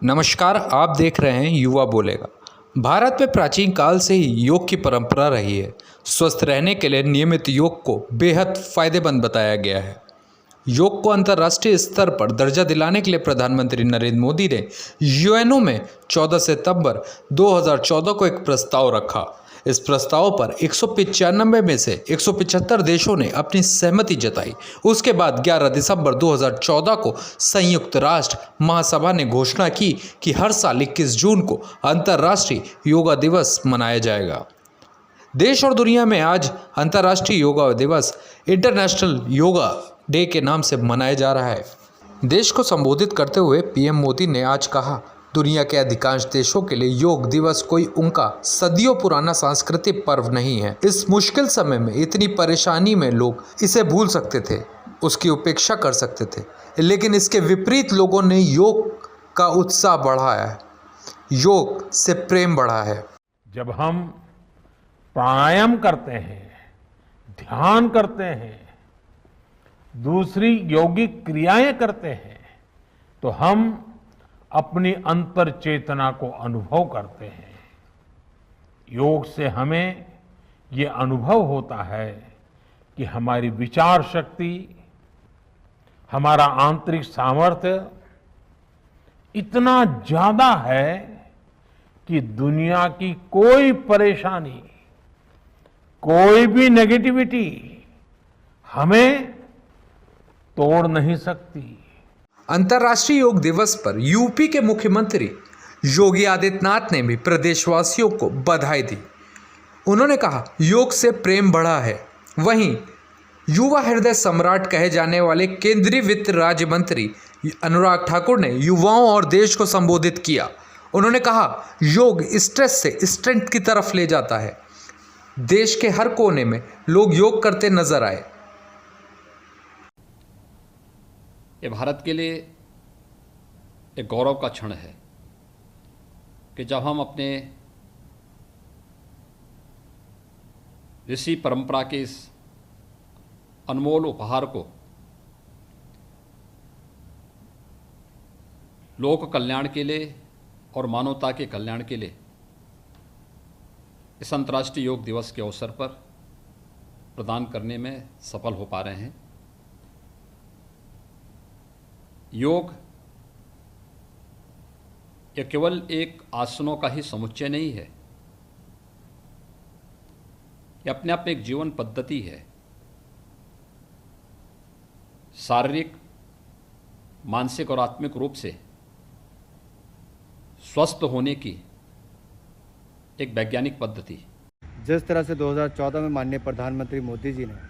नमस्कार, आप देख रहे हैं युवा बोलेगा। भारत में प्राचीन काल से ही योग की परंपरा रही है। स्वस्थ रहने के लिए नियमित योग को बेहद फायदेमंद बताया गया है। योग को अंतर्राष्ट्रीय स्तर पर दर्जा दिलाने के लिए प्रधानमंत्री नरेंद्र मोदी ने यूएनओ में 14 सितंबर 2014 को एक प्रस्ताव रखा। इस प्रस्ताव पर 195 में से 175 देशों ने अपनी सहमति जताई। उसके बाद 11 दिसंबर 2014 को संयुक्त राष्ट्र महासभा ने घोषणा की कि हर साल 21 जून को अंतर्राष्ट्रीय योगा दिवस मनाया जाएगा। देश और दुनिया में आज अंतर्राष्ट्रीय योगा दिवस इंटरनेशनल योगा डे के नाम से मनाया जा रहा है। देश को संबोधित करते हुए पीएम मोदी ने आज कहा, दुनिया के अधिकांश देशों के लिए योग दिवस कोई उनका सदियों पुराना सांस्कृतिक पर्व नहीं है। इस मुश्किल समय में इतनी परेशानी में लोग इसे भूल सकते थे, उसकी उपेक्षा कर सकते थे, लेकिन इसके विपरीत लोगों ने योग का उत्साह बढ़ाया है, योग से प्रेम बढ़ा है। जब हम प्राणायाम करते हैं, ध्यान करते हैं, दूसरी यौगिक क्रियाएं करते हैं, तो हम अपनी अंतर चेतना को अनुभव करते हैं। योग से हमें ये अनुभव होता है कि हमारी विचार शक्ति, हमारा आंतरिक सामर्थ्य इतना ज्यादा है कि दुनिया की कोई परेशानी, कोई भी नेगेटिविटी हमें तोड़ नहीं सकती। अंतर्राष्ट्रीय योग दिवस पर यूपी के मुख्यमंत्री योगी आदित्यनाथ ने भी प्रदेशवासियों को बधाई दी। उन्होंने कहा, योग से प्रेम बढ़ा है। वहीं युवा हृदय सम्राट कहे जाने वाले केंद्रीय वित्त राज्य मंत्री अनुराग ठाकुर ने युवाओं और देश को संबोधित किया। उन्होंने कहा, योग स्ट्रेस से स्ट्रेंथ की तरफ ले जाता है। देश के हर कोने में लोग योग करते नजर आए। ये भारत के लिए एक गौरव का क्षण है कि जब हम अपने ऋषि परंपरा के इस अनमोल उपहार को लोक कल्याण के लिए और मानवता के कल्याण के लिए इस अंतर्राष्ट्रीय योग दिवस के अवसर पर प्रदान करने में सफल हो पा रहे हैं। योग यह केवल एक आसनों का ही समुच्चय नहीं है, यह अपने आप में एक जीवन पद्धति है। शारीरिक, मानसिक और आत्मिक रूप से स्वस्थ होने की एक वैज्ञानिक पद्धति। जिस तरह से 2014 में माननीय प्रधानमंत्री मोदी जी ने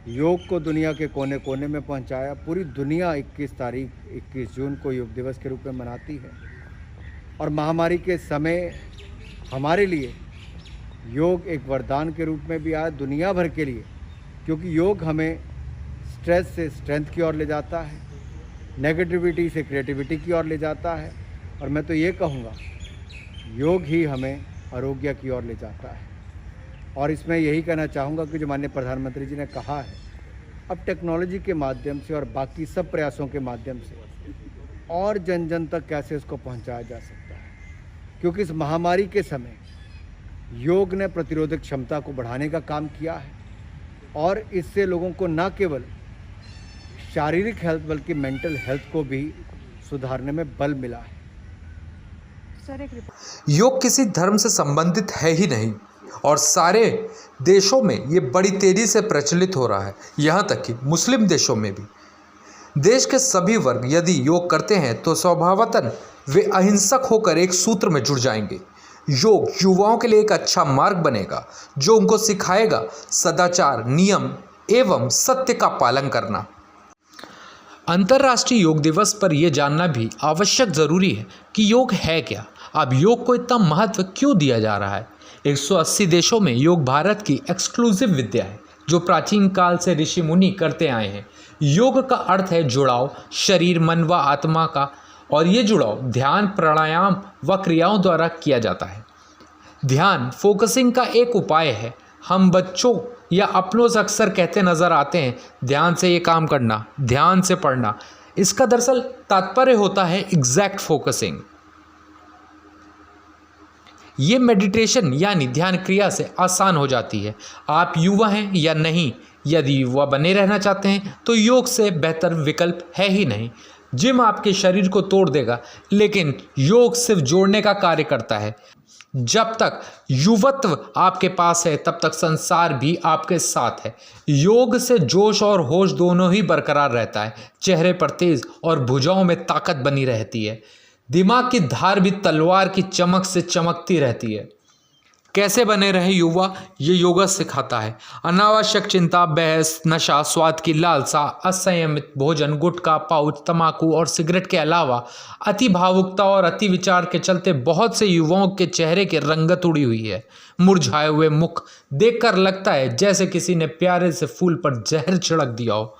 योग को दुनिया के कोने कोने में पहुंचाया, पूरी दुनिया 21 जून को योग दिवस के रूप में मनाती है। और महामारी के समय हमारे लिए योग एक वरदान के रूप में भी आया दुनिया भर के लिए, क्योंकि योग हमें स्ट्रेस से स्ट्रेंथ की ओर ले जाता है, नेगेटिविटी से क्रिएटिविटी की ओर ले जाता है, और मैं तो ये कहूँगा योग ही हमें आरोग्य की ओर ले जाता है। और इसमें यही कहना चाहूँगा कि जो माननीय प्रधानमंत्री जी ने कहा है, अब टेक्नोलॉजी के माध्यम से और बाकी सब प्रयासों के माध्यम से और जन जन तक कैसे इसको पहुँचाया जा सकता है, क्योंकि इस महामारी के समय योग ने प्रतिरोधक क्षमता को बढ़ाने का काम किया है, और इससे लोगों को न केवल शारीरिक हेल्थ बल्कि मेंटल हेल्थ को भी सुधारने में बल मिला है। योग किसी धर्म से संबंधित है ही नहीं और सारे देशों में ये बड़ी तेजी से प्रचलित हो रहा है, यहाँ तक कि मुस्लिम देशों में भी। देश के सभी वर्ग यदि योग करते हैं तो स्वभावतः वे अहिंसक होकर एक सूत्र में जुड़ जाएंगे। योग युवाओं के लिए एक अच्छा मार्ग बनेगा जो उनको सिखाएगा सदाचार, नियम एवं सत्य का पालन करना। अंतर्राष्ट्रीय योग दिवस पर यह जानना भी आवश्यक जरूरी है कि योग है क्या, अब योग को इतना महत्व क्यों दिया जा रहा है। 180 देशों में योग भारत की एक्सक्लूसिव विद्या है जो प्राचीन काल से ऋषि मुनि करते आए हैं। योग का अर्थ है जुड़ाव शरीर, मन व आत्मा का, और ये जुड़ाव ध्यान, प्राणायाम व क्रियाओं द्वारा किया जाता है। ध्यान फोकसिंग का एक उपाय है। हम बच्चों या अपनों से अक्सर कहते नज़र आते हैं, ध्यान से ये काम करना, ध्यान से पढ़ना। इसका दरअसल तात्पर्य होता है एग्जैक्ट फोकसिंग। ये मेडिटेशन यानी ध्यान क्रिया से आसान हो जाती है। आप युवा हैं या नहीं, यदि युवा बने रहना चाहते हैं तो योग से बेहतर विकल्प है ही नहीं। जिम आपके शरीर को तोड़ देगा, लेकिन योग सिर्फ जोड़ने का कार्य करता है। जब तक युवत्व आपके पास है तब तक संसार भी आपके साथ है। योग से जोश और होश दोनों ही बरकरार रहता है। चेहरे पर तेज और भुजाओं में ताकत बनी रहती है। दिमाग की धार भी तलवार की चमक से चमकती रहती है। कैसे बने रहे युवा, ये योगा सिखाता है। अनावश्यक चिंता, बहस, नशा, स्वाद की लालसा, असंयमित भोजन, गुटखा, पाउच, तंबाकू और सिगरेट के अलावा अति भावुकता और अति विचार के चलते बहुत से युवाओं के चेहरे की रंगत उड़ी हुई है। मुरझाए हुए मुख देखकर लगता है जैसे किसी ने प्यारे से फूल पर जहर छिड़क दिया हो।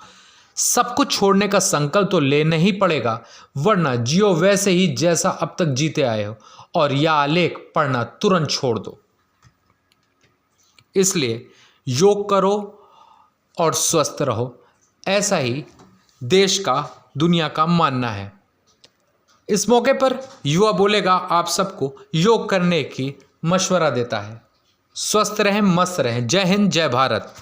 सब कुछ छोड़ने का संकल्प तो लेना ही पड़ेगा, वरना जियो वैसे ही जैसा अब तक जीते आए हो, और यह आलेख पढ़ना तुरंत छोड़ दो। इसलिए योग करो और स्वस्थ रहो, ऐसा ही देश का, दुनिया का मानना है। इस मौके पर युवा बोलेगा आप सबको योग करने की मशवरा देता है। स्वस्थ रहें, मस्त रहें। जय हिंद, जय भारत।